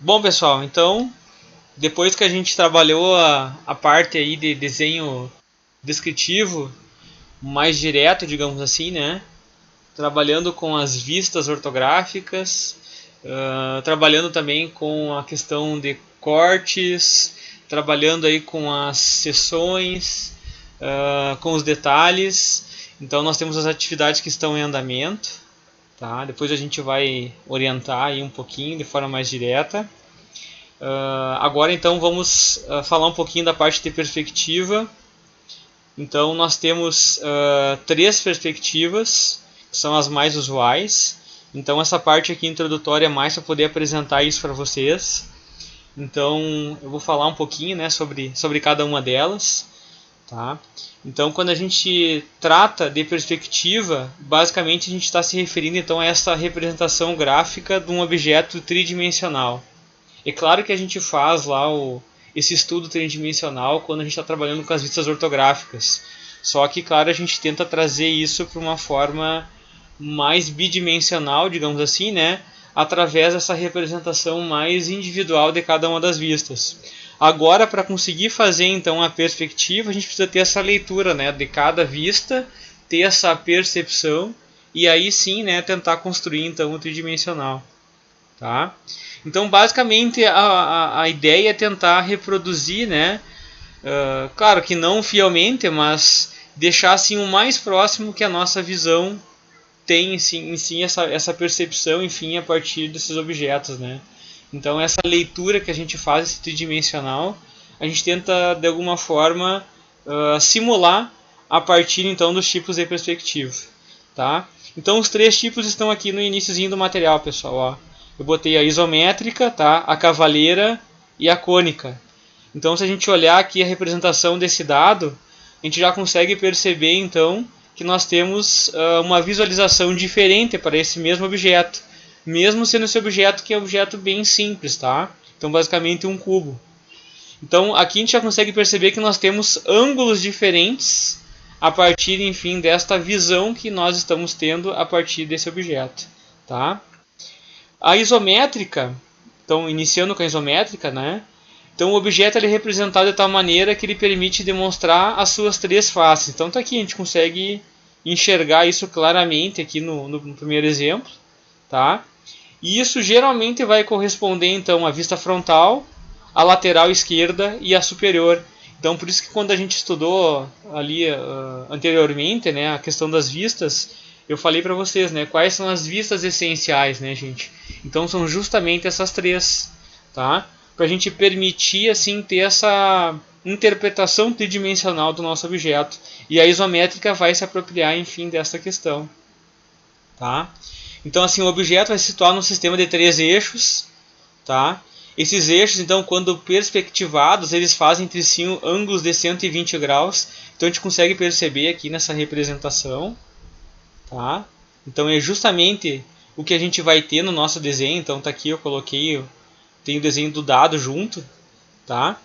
Bom, pessoal, então, depois que a gente trabalhou a parte aí de desenho descritivo, mais direto, digamos assim, né? Trabalhando com as vistas ortográficas, trabalhando também com a questão de cortes, trabalhando aí com as seções, com os detalhes. Então nós temos as atividades que estão em andamento, tá? Depois a gente vai orientar aí um pouquinho de forma mais direta. Agora então vamos falar um pouquinho da parte de perspectiva. Então nós temos três perspectivas, que são as mais usuais. Então essa parte aqui introdutória é mais para poder apresentar isso para vocês. Então eu vou falar um pouquinho, né, sobre cada uma delas. Tá? Então quando a gente trata de perspectiva, basicamente a gente está se referindo então a essa representação gráfica de um objeto tridimensional. É claro que a gente faz lá esse estudo tridimensional quando a gente está trabalhando com as vistas ortográficas. Só que, claro, a gente tenta trazer isso para uma forma mais bidimensional, digamos assim, né? Através dessa representação mais individual de cada uma das vistas. Agora, para conseguir fazer então a perspectiva, a gente precisa ter essa leitura, né, de cada vista, ter essa percepção e aí sim, né, tentar construir então o tridimensional. Tá? Então, basicamente, a ideia é tentar reproduzir, né? Claro que não fielmente, mas deixar assim o mais próximo que a nossa visão tem em si essa percepção, enfim, a partir desses objetos, né? Então, essa leitura que a gente faz, esse tridimensional, a gente tenta, de alguma forma, simular a partir, então, dos tipos de perspectiva, tá? Então, os três tipos estão aqui no iniciozinho do material, pessoal, ó. Eu botei a isométrica, tá? A cavaleira e a cônica. Então, se a gente olhar aqui a representação desse dado, a gente já consegue perceber, então, que nós temos uma visualização diferente para esse mesmo objeto, mesmo sendo esse objeto que é um objeto bem simples, tá? Então, basicamente, um cubo. Então, aqui a gente já consegue perceber que nós temos ângulos diferentes a partir, enfim, desta visão que nós estamos tendo a partir desse objeto, tá? A isométrica, então iniciando com a isométrica, né? Então o objeto ele é representado de tal maneira que ele permite demonstrar as suas três faces. Então tá aqui, a gente consegue enxergar isso claramente aqui no primeiro exemplo, tá? E isso geralmente vai corresponder então à vista frontal, à lateral esquerda e à superior. Então por isso que quando a gente estudou ali anteriormente, né, a questão das vistas, eu falei para vocês, né, quais são as vistas essenciais, né, gente? Então são justamente essas três, tá? Para a gente permitir assim ter essa interpretação tridimensional do nosso objeto. E a isométrica vai se apropriar, enfim, dessa questão, tá? Então assim, o objeto vai se situar num sistema de três eixos, tá? Esses eixos, então, quando perspectivados, eles fazem entre si ângulos de 120 graus. Então a gente consegue perceber aqui nessa representação, tá? Então é justamente o que a gente vai ter no nosso desenho. Então tá aqui, eu coloquei, tem o desenho do dado junto, tá?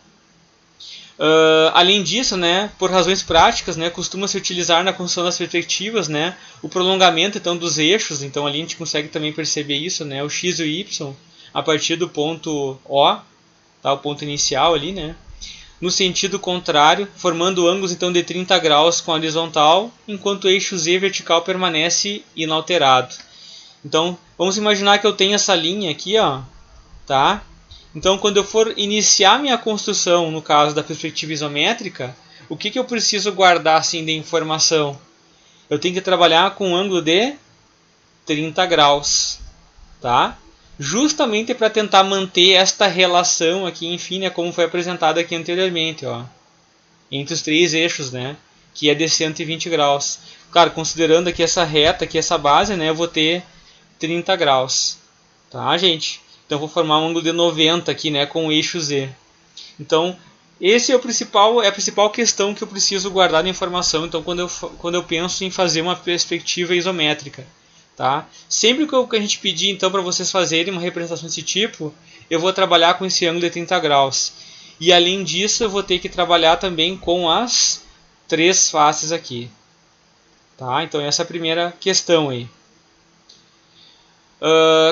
Além disso, né, por razões práticas, né, costuma-se utilizar na construção das perspectivas, né, o prolongamento então dos eixos. Então ali a gente consegue também perceber isso, né, o x e o y a partir do ponto O, tá, o ponto inicial ali, né, no sentido contrário, formando ângulos então de 30 graus com a horizontal, enquanto o eixo z vertical permanece inalterado. Então, vamos imaginar que eu tenho essa linha aqui, ó, tá? Então, quando eu for iniciar minha construção, no caso da perspectiva isométrica, o que eu preciso guardar assim de informação? Eu tenho que trabalhar com um ângulo de 30 graus, tá? Justamente para tentar manter esta relação aqui, enfim, né, como foi apresentado aqui anteriormente, ó, entre os três eixos, né, que é de 120 graus. Claro, considerando aqui essa reta, aqui essa base, né, eu vou ter 30 graus, tá, gente? Então, eu vou formar um ângulo de 90 aqui, né, com o eixo Z. Então, esse é a principal questão que eu preciso guardar na informação. Então, quando eu penso em fazer uma perspectiva isométrica, tá? Sempre que a gente pedir então para vocês fazerem uma representação desse tipo, eu vou trabalhar com esse ângulo de 30 graus. E além disso, eu vou ter que trabalhar também com as três faces aqui, tá? Então essa é a primeira questão aí.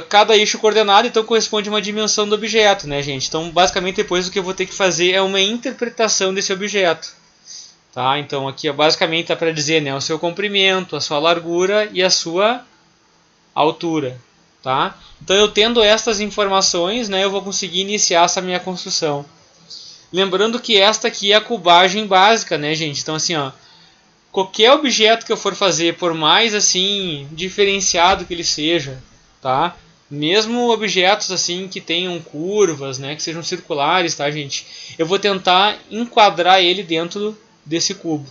Cada eixo coordenado então corresponde a uma dimensão do objeto, né, gente? Então, basicamente, depois o que eu vou ter que fazer é uma interpretação desse objeto. Tá? Então, aqui basicamente está para dizer, né, o seu comprimento, a sua largura e a sua altura. Tá? Então, eu tendo estas informações, né, eu vou conseguir iniciar essa minha construção. Lembrando que esta aqui é a cubagem básica, né, gente? Então, assim, ó, qualquer objeto que eu for fazer, por mais assim diferenciado que ele seja, tá? Mesmo objetos assim que tenham curvas, né, que sejam circulares, tá, gente? Eu vou tentar enquadrar ele dentro desse cubo,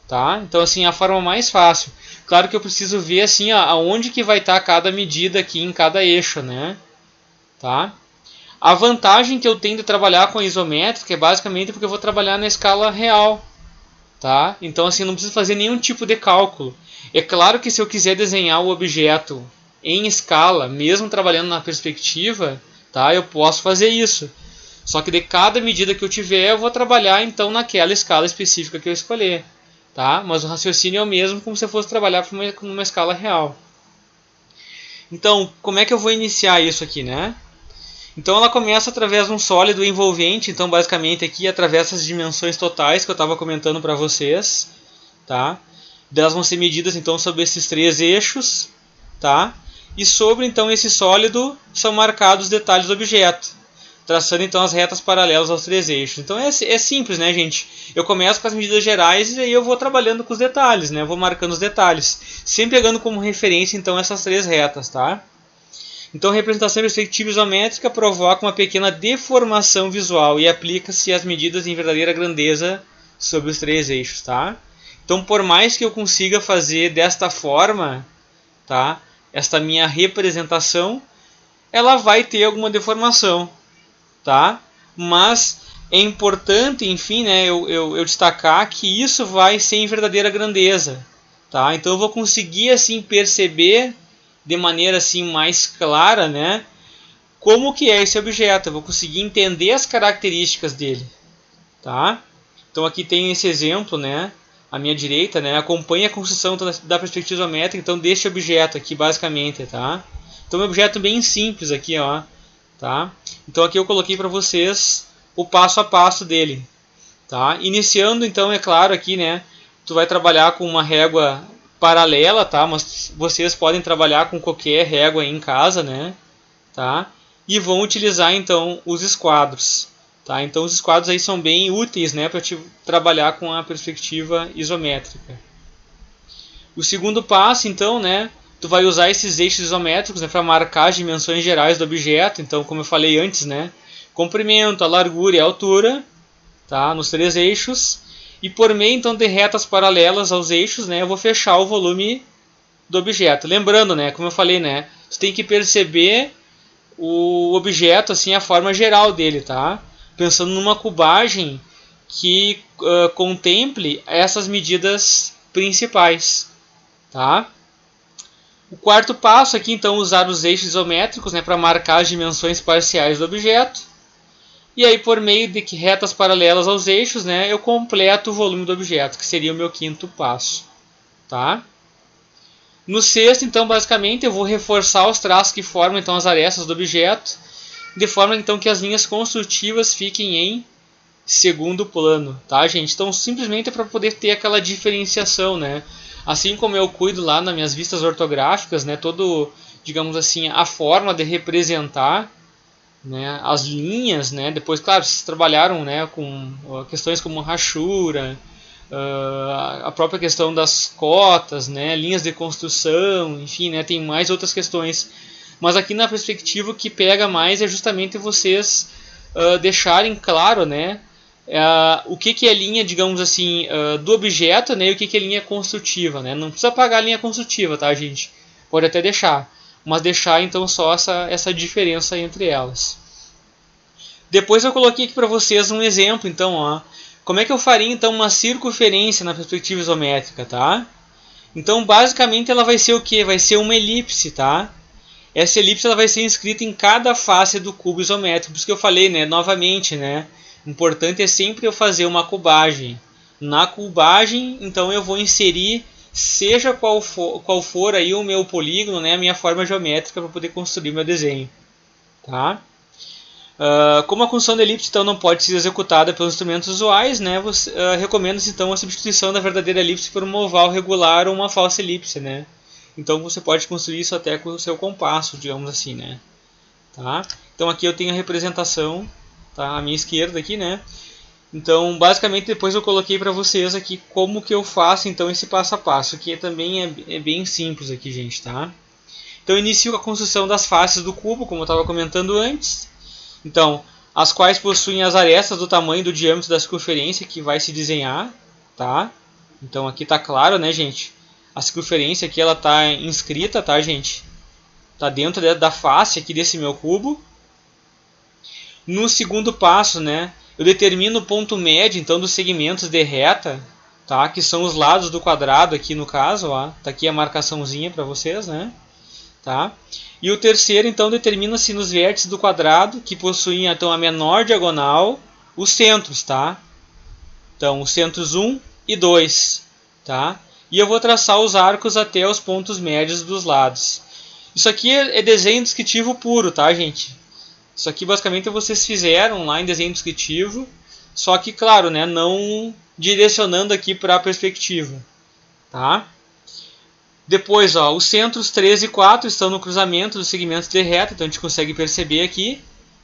tá? Então, assim, a forma mais fácil. Claro que eu preciso ver assim, aonde que vai estar cada medida aqui em cada eixo, né? Tá? A vantagem que eu tenho de trabalhar com a isométrica é basicamente porque eu vou trabalhar na escala real. Tá? Então, assim, não preciso fazer nenhum tipo de cálculo. É claro que se eu quiser desenhar o objeto em escala, mesmo trabalhando na perspectiva, tá? Eu posso fazer isso. Só que de cada medida que eu tiver, eu vou trabalhar então naquela escala específica que eu escolher. Tá? Mas o raciocínio é o mesmo como se eu fosse trabalhar numa escala real. Então, como é que eu vou iniciar isso aqui, né? Então ela começa através de um sólido envolvente, então basicamente aqui através das dimensões totais que eu estava comentando para vocês, tá? Elas vão ser medidas então sobre esses 3 eixos, tá? E sobre então esse sólido são marcados os detalhes do objeto, traçando então as retas paralelas aos 3 eixos. Então é simples, né, gente? Eu começo com as medidas gerais e aí eu vou trabalhando com os detalhes, né? Eu vou marcando os detalhes, sempre pegando como referência então essas 3 retas, tá? Então, a representação perspectiva isométrica provoca uma pequena deformação visual e aplica-se as medidas em verdadeira grandeza sobre os 3 eixos, tá? Então, por mais que eu consiga fazer desta forma, tá? Esta minha representação, ela vai ter alguma deformação, tá? Mas é importante, enfim, né, eu destacar que isso vai ser em verdadeira grandeza, tá? Então, eu vou conseguir assim perceber de maneira assim mais clara, né, como que é esse objeto. Eu vou conseguir entender as características dele, tá? Então aqui tem esse exemplo, né, à minha direita, né, acompanha a construção da perspectiva isométrica então deste objeto aqui basicamente, tá? Então é um objeto bem simples aqui, ó, tá? Então aqui eu coloquei para vocês o passo a passo dele, tá? Iniciando então, é claro, aqui, né, tu vai trabalhar com uma régua paralela, tá? Mas vocês podem trabalhar com qualquer régua aí em casa, né? Tá? E vão utilizar então os esquadros, tá? Então os esquadros aí são bem úteis, né, para trabalhar com a perspectiva isométrica. O segundo passo, então, né, tu vai usar esses eixos isométricos, né, para marcar as dimensões gerais do objeto. Então, como eu falei antes, né, comprimento, a largura e a altura, tá? Nos 3 eixos. E por meio então de retas paralelas aos eixos, né, eu vou fechar o volume do objeto. Lembrando, né, como eu falei, né, você tem que perceber o objeto, assim, a forma geral dele, tá? Pensando numa cubagem que contemple essas medidas principais, tá? O quarto passo aqui, então, usar os eixos isométricos, né, para marcar as dimensões parciais do objeto. E aí, por meio de retas paralelas aos eixos, né, eu completo o volume do objeto, que seria o meu quinto passo, tá? No sexto, então, basicamente, eu vou reforçar os traços que formam então as arestas do objeto, de forma então que as linhas construtivas fiquem em segundo plano, tá, gente? Então, simplesmente é para poder ter aquela diferenciação, né? Assim como eu cuido lá nas minhas vistas ortográficas, né, todo, digamos assim, a forma de representar, né, as linhas, né, depois, claro, vocês trabalharam, né, com questões como rachura, a própria questão das cotas, né, linhas de construção, enfim, né, tem mais outras questões. Mas aqui na perspectiva o que pega mais é justamente vocês deixarem claro, né, o que é linha, digamos assim, do objeto, né, e o que é linha construtiva, né. Não precisa apagar a linha construtiva, tá, gente? Pode até deixar, mas deixar então só essa diferença entre elas. Depois eu coloquei aqui para vocês um exemplo, então, ó, como é que eu faria então uma circunferência na perspectiva isométrica, tá? Então, basicamente ela vai ser o que? Vai ser uma elipse, tá? Essa elipse ela vai ser inscrita em cada face do cubo isométrico, por isso que eu falei, né, novamente, né, importante é sempre eu fazer uma cubagem. Na cubagem, então eu vou inserir seja qual for aí o meu polígono, né, a minha forma geométrica para poder construir meu desenho. Tá? Como a construção da elipse então não pode ser executada pelos instrumentos usuais, né, recomenda-se então a substituição da verdadeira elipse por um oval regular ou uma falsa elipse, né? Então você pode construir isso até com o seu compasso, digamos assim, né? Tá? Então aqui eu tenho a representação, tá, à minha esquerda aqui, né? Então basicamente depois eu coloquei para vocês aqui como que eu faço então esse passo a passo, que também é bem simples aqui, gente, tá? Então eu inicio a construção das faces do cubo, como eu estava comentando antes. Então, as quais possuem as arestas do tamanho do diâmetro da circunferência que vai se desenhar, tá? Então aqui tá claro, né, gente? A circunferência aqui ela tá inscrita, tá, gente? Tá dentro da face aqui desse meu cubo. No segundo passo, né, eu determino o ponto médio então dos segmentos de reta, tá? Que são os lados do quadrado aqui no caso, ó. Tá aqui a marcaçãozinha para vocês, né? Tá? E o terceiro, então, determina-se nos vértices do quadrado, que possuem então a menor diagonal, os centros, tá? Então, os centros 1 e 2, tá? E eu vou traçar os arcos até os pontos médios dos lados. Isso aqui é desenho descritivo puro, tá, gente? Isso aqui basicamente vocês fizeram lá em desenho descritivo, só que, claro, né, não direcionando aqui para a perspectiva, tá? Depois, ó, os centros 3 e 4 estão no cruzamento dos segmentos de reta, então a gente consegue perceber aqui,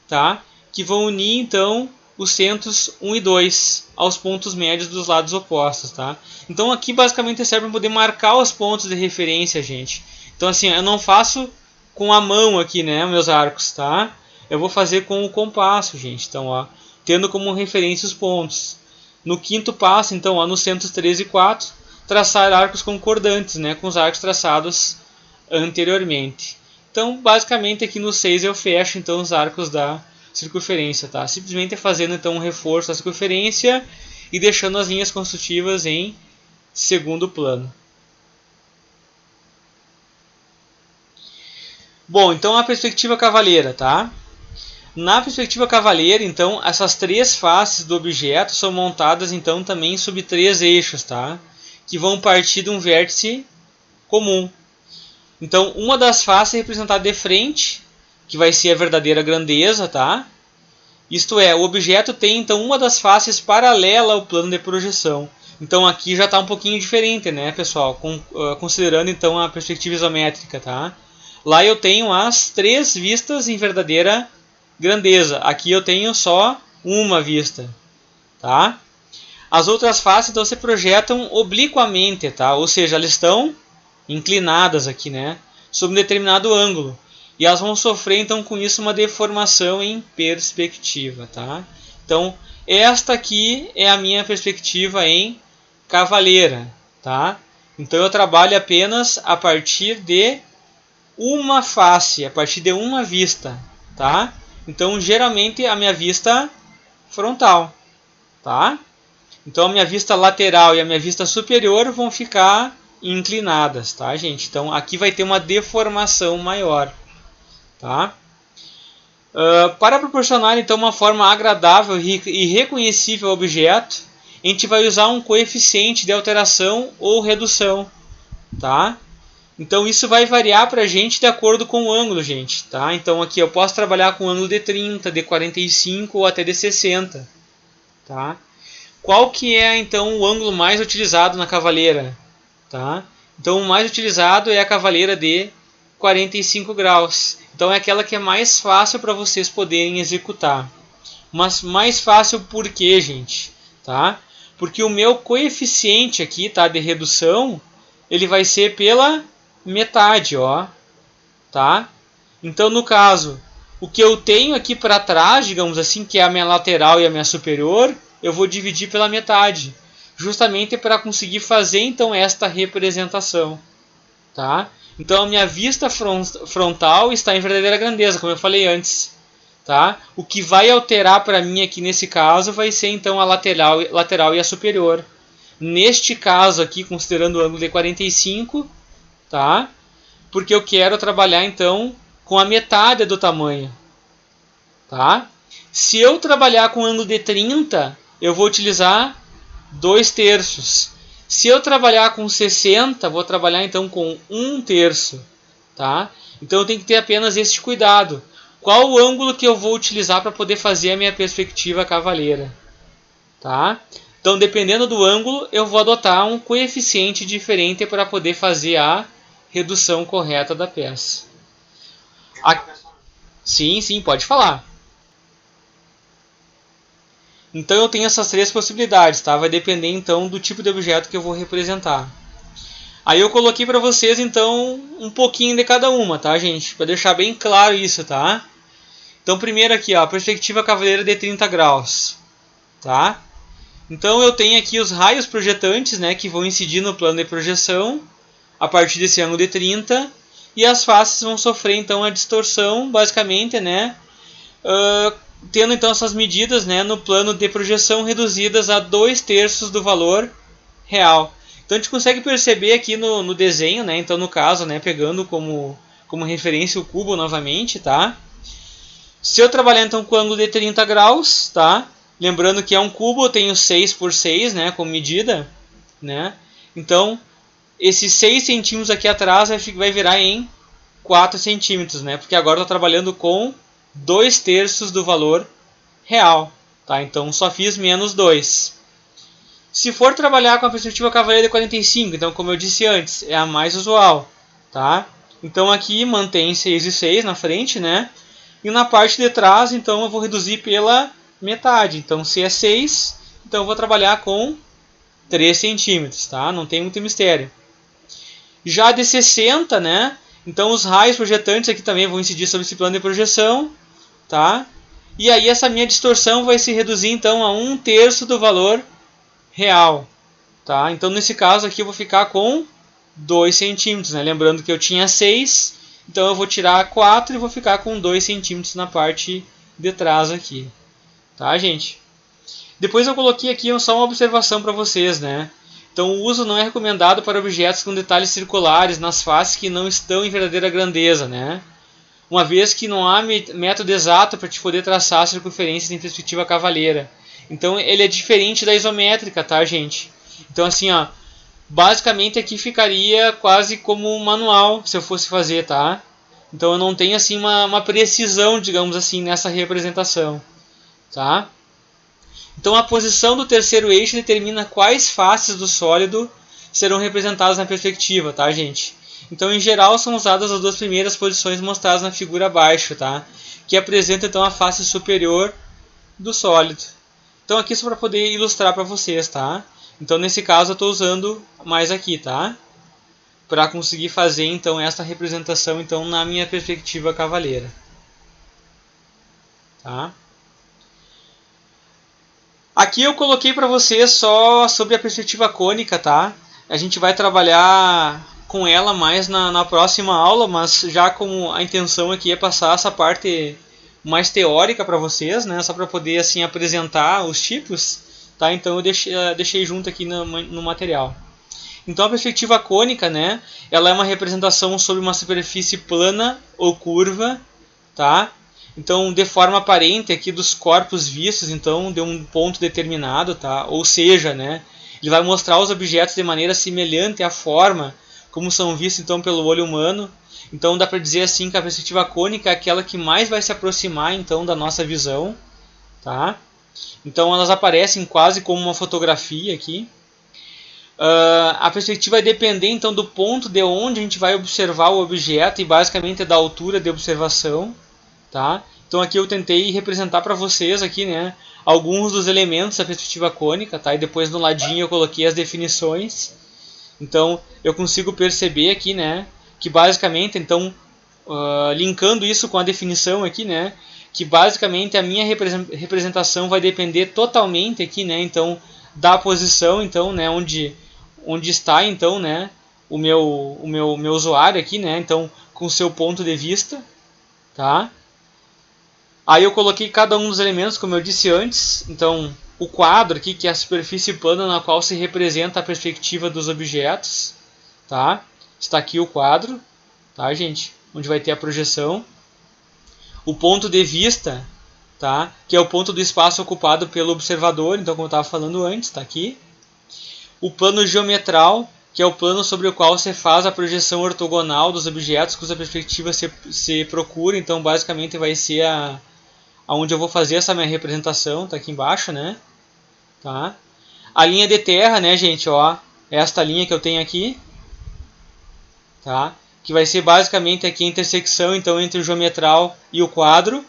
tá? Que vão unir então os centros 1 e 2 aos pontos médios dos lados opostos, tá? Então aqui basicamente serve para poder marcar os pontos de referência, gente. Então assim, eu não faço com a mão aqui, né, meus arcos, tá? Eu vou fazer com o compasso, gente. Então, ó, tendo como referência os pontos. No quinto passo, então, ó, nos centros 3 e 4, traçar arcos concordantes, né, com os arcos traçados anteriormente. Então, basicamente aqui no 6 eu fecho então os arcos da circunferência, tá? Simplesmente fazendo então um reforço da circunferência e deixando as linhas construtivas em segundo plano. Bom, então a perspectiva cavaleira, tá? Na perspectiva cavaleira, então, essas três faces do objeto são montadas então também sob três eixos, tá? Que vão partir de um vértice comum. Então, uma das faces é representada de frente, que vai ser a verdadeira grandeza, tá? Isto é, o objeto tem então uma das faces paralela ao plano de projeção. Então aqui já está um pouquinho diferente, né, pessoal? Considerando então a perspectiva isométrica, tá? Lá eu tenho as três vistas em verdadeira grandeza. Aqui eu tenho só uma vista, tá? As outras faces então se projetam obliquamente, tá? Ou seja, elas estão inclinadas aqui, né? Sob um determinado ângulo. E elas vão sofrer então com isso uma deformação em perspectiva, tá? Então, esta aqui é a minha perspectiva em cavaleira, tá? Então eu trabalho apenas a partir de uma face, a partir de uma vista, tá? Então, geralmente a minha vista frontal, tá? Então a minha vista lateral e a minha vista superior vão ficar inclinadas, tá, gente? Então aqui vai ter uma deformação maior, tá? Para proporcionar então uma forma agradável e reconhecível ao objeto, a gente vai usar um coeficiente de alteração ou redução, tá? Então isso vai variar para a gente de acordo com o ângulo, gente, tá? Então aqui eu posso trabalhar com ângulo de 30, de 45 ou até de 60, tá? Qual que é então o ângulo mais utilizado na cavaleira? Tá? Então o mais utilizado é a cavaleira de 45 graus. Então é aquela que é mais fácil para vocês poderem executar. Mas mais fácil por quê, gente? Tá? Porque o meu coeficiente aqui, tá, de redução, ele vai ser pela metade, ó. Tá? Então no caso, o que eu tenho aqui para trás, digamos assim, que é a minha lateral e a minha superior, eu vou dividir pela metade, justamente para conseguir fazer então esta representação, tá? Então a minha vista frontal está em verdadeira grandeza, como eu falei antes, tá? O que vai alterar para mim aqui nesse caso vai ser então a lateral e a superior. Neste caso aqui, considerando o ângulo de 45, tá? Porque eu quero trabalhar então com a metade do tamanho, tá? Se eu trabalhar com ângulo de 30, eu vou utilizar 2/3. Se eu trabalhar com 60, vou trabalhar então com 1/3, tá? Então eu tenho que ter apenas esse cuidado. Qual o ângulo que eu vou utilizar para poder fazer a minha perspectiva cavaleira, tá? Então, dependendo do ângulo, eu vou adotar um coeficiente diferente para poder fazer a redução correta da peça. Sim, sim, pode falar. Então eu tenho essas três possibilidades, tá? Vai depender então do tipo de objeto que eu vou representar. Aí eu coloquei para vocês então um pouquinho de cada uma, tá, gente? Para deixar bem claro isso, tá? Então primeiro aqui, ó, a perspectiva cavaleira de 30 graus, tá? Então eu tenho aqui os raios projetantes, né, que vão incidir no plano de projeção a partir desse ângulo de 30, e as faces vão sofrer então a distorção, basicamente, né, tendo então essas medidas, né, no plano de projeção reduzidas a 2/3 do valor real. Então a gente consegue perceber aqui no desenho, né, então no caso, né, pegando como referência o cubo novamente, tá? Se eu trabalhar então com o ângulo de 30 graus, tá? Lembrando que é um cubo, eu tenho 6 por 6, né, como medida, né? Então, esses 6 centímetros aqui atrás vai virar em 4 centímetros, né? Porque agora eu estou trabalhando com 2/3 do valor real, tá? Então, só fiz menos 2. Se for trabalhar com a perspectiva cavaleira de 45, então, como eu disse antes, é a mais usual, tá? Então, aqui mantém 6 e 6 na frente, né? E na parte de trás, então, eu vou reduzir pela metade. Então, se é 6, então eu vou trabalhar com 3 centímetros, tá? Não tem muito mistério. Já de 60, né? Então, os raios projetantes aqui também vão incidir sobre esse plano de projeção, tá? E aí, essa minha distorção vai se reduzir, então, a 1/3 do valor real, tá? Então, nesse caso aqui, eu vou ficar com 2 centímetros, né? Lembrando que eu tinha 6, então eu vou tirar 4 e vou ficar com 2 centímetros na parte de trás aqui. Tá, gente? Depois eu coloquei aqui só uma observação para vocês, né? Então o uso não é recomendado para objetos com detalhes circulares nas faces que não estão em verdadeira grandeza, né? Uma vez que não há método exato para te poder traçar circunferências em perspectiva cavaleira. Então ele é diferente da isométrica, tá, gente? Então assim, ó, basicamente aqui ficaria quase como um manual se eu fosse fazer, tá? Então eu não tenho assim uma precisão, digamos assim, nessa representação. Tá? Então a posição do terceiro eixo determina quais faces do sólido serão representadas na perspectiva, tá, gente? Então em geral são usadas as duas primeiras posições mostradas na figura abaixo, tá? Que apresenta então a face superior do sólido. Então aqui só para poder ilustrar para vocês, tá? Então nesse caso eu estou usando mais aqui, tá? Para conseguir fazer então essa representação então na minha perspectiva cavaleira, tá? Aqui eu coloquei para vocês só sobre a perspectiva cônica, tá? A gente vai trabalhar com ela mais na próxima aula, mas já como a intenção aqui é passar essa parte mais teórica para vocês, né? Só para poder assim apresentar os tipos, tá? Então eu deixei junto aqui no material. Então a perspectiva cônica, né? Ela é uma representação sobre uma superfície plana ou curva, tá? Então, de forma aparente aqui dos corpos vistos, então, de um ponto determinado, tá? Ou seja, né, ele vai mostrar os objetos de maneira semelhante à forma como são vistos então pelo olho humano. Então, dá para dizer assim que a perspectiva cônica é aquela que mais vai se aproximar então da nossa visão, tá? Então, elas aparecem quase como uma fotografia aqui. A perspectiva vai depender então do ponto de onde a gente vai observar o objeto e basicamente da altura de observação. Tá? Então aqui eu tentei representar para vocês aqui, né, alguns dos elementos da perspectiva cônica, tá? E depois no ladinho eu coloquei as definições. Então eu consigo perceber aqui, né, que basicamente então linkando isso com a definição aqui, né, que basicamente a minha representação vai depender totalmente aqui, né, então da posição, então, né, onde está então, né, o meu usuário aqui, né, então com o seu ponto de vista, tá? Aí eu coloquei cada um dos elementos, como eu disse antes. Então, o quadro aqui, que é a superfície plana na qual se representa a perspectiva dos objetos. Tá? Está aqui o quadro, tá, gente? Onde vai ter a projeção. O ponto de vista, tá? Que é o ponto do espaço ocupado pelo observador. Então, como eu estava falando antes, está aqui. o plano geometral, que é o plano sobre o qual você faz a projeção ortogonal dos objetos cuja perspectiva se procura. Então, basicamente, vai ser aonde eu vou fazer essa minha representação, tá aqui embaixo, né? Tá? A linha de terra, né, gente, ó, esta linha que eu tenho aqui, tá? Que vai ser basicamente aqui a intersecção então entre o geometral e o quadro.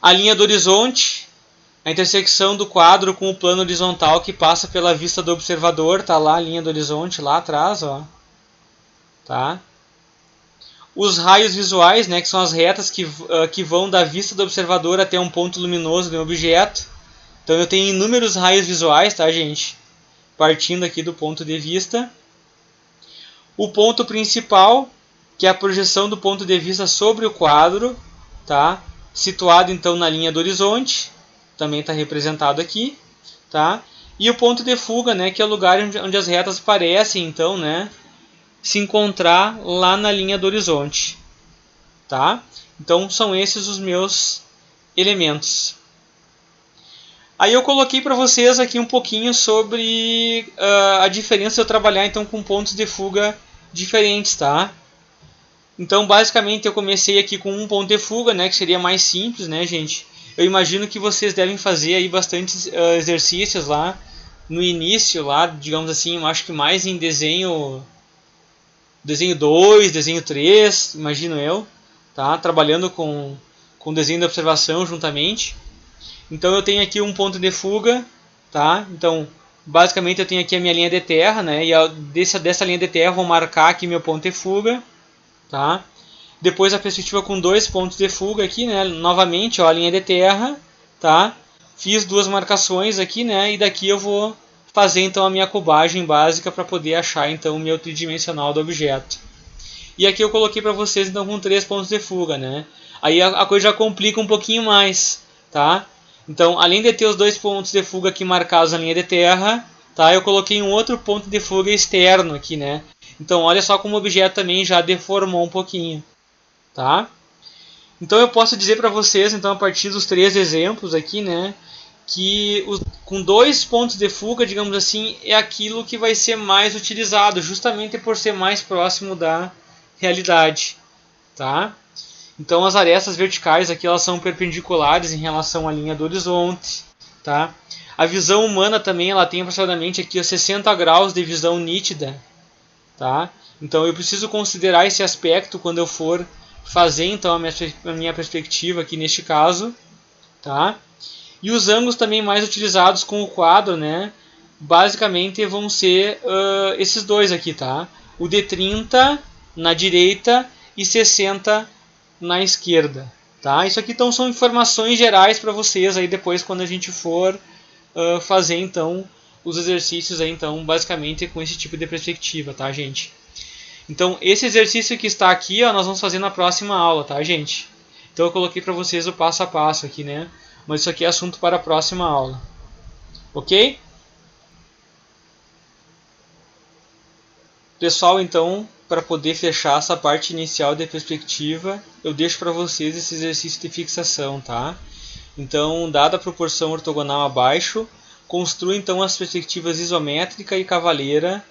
A linha do horizonte, a intersecção do quadro com o plano horizontal que passa pela vista do observador, tá lá a linha do horizonte lá atrás, ó. Tá? Os raios visuais, né, que são as retas que vão da vista do observador até um ponto luminoso de um objeto. Então eu tenho inúmeros raios visuais, tá, gente? Partindo aqui do ponto de vista. O ponto principal, que é a projeção do ponto de vista sobre o quadro, tá? Situado então na linha do horizonte, também está representado aqui, tá? E o ponto de fuga, né, que é o lugar onde as retas parecem então, né, se encontrar lá na linha do horizonte, tá? Então são esses os meus elementos. Aí eu coloquei para vocês aqui um pouquinho sobre a diferença de eu trabalhar então com pontos de fuga diferentes, tá? Então basicamente eu comecei aqui com um ponto de fuga, né, que seria mais simples, né, gente? Eu imagino que vocês devem fazer aí bastantes exercícios lá no início, lá, digamos assim, eu acho que mais em desenho 2, desenho 3, imagino eu, tá? Trabalhando com desenho de observação juntamente. Então eu tenho aqui um ponto de fuga, tá? Então basicamente eu tenho aqui a minha linha de terra, né? E dessa linha de terra eu vou marcar aqui meu ponto de fuga, tá? Depois a perspectiva com 2 pontos de fuga aqui, né? Novamente, ó, a linha de terra, tá? Fiz 2 marcações aqui, né? E daqui eu vou fazer então a minha cubagem básica para poder achar então o meu tridimensional do objeto. E aqui eu coloquei para vocês então com 3 pontos de fuga, né? Aí a coisa já complica um pouquinho mais, tá? Então, além de ter os 2 pontos de fuga aqui marcados na linha de terra, tá? Eu coloquei um outro ponto de fuga externo aqui, né? Então, olha só como o objeto também já deformou um pouquinho, tá? Então, eu posso dizer para vocês, então, a partir dos 3 exemplos aqui, né? Que com 2 pontos de fuga, digamos assim, é aquilo que vai ser mais utilizado, justamente por ser mais próximo da realidade, tá? Então as arestas verticais aqui elas são perpendiculares em relação à linha do horizonte, tá? A visão humana também ela tem aproximadamente aqui 60 graus de visão nítida, tá? Então eu preciso considerar esse aspecto quando eu for fazer então a minha perspectiva aqui neste caso, tá? E os ângulos também mais utilizados com o quadro, né? Basicamente vão ser esses dois aqui, tá? O de 30 na direita e 60 na esquerda, tá? Isso aqui então são informações gerais para vocês aí depois quando a gente for fazer então os exercícios aí então basicamente com esse tipo de perspectiva, tá, gente? Então esse exercício que está aqui, ó, nós vamos fazer na próxima aula, tá, gente? Então eu coloquei para vocês o passo a passo aqui, né? Mas isso aqui é assunto para a próxima aula, ok? Pessoal, então, para poder fechar essa parte inicial da perspectiva, eu deixo para vocês esse exercício de fixação, tá? Então, dada a proporção ortogonal abaixo, construa então as perspectivas isométrica e cavaleira,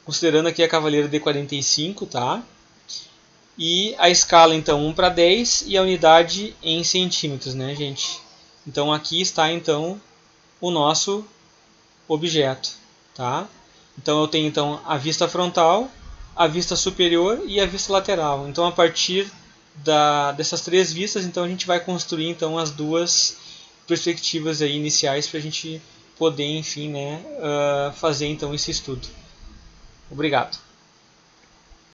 considerando aqui a cavaleira de 45, tá? E a escala, então, 1:10 e a unidade em centímetros, né, gente? Então, aqui está, então, o nosso objeto, tá? Então eu tenho então a vista frontal, a vista superior e a vista lateral. Então a partir dessas 3 vistas, então a gente vai construir então as 2 perspectivas aí iniciais para a gente poder, enfim, né, fazer então esse estudo. Obrigado.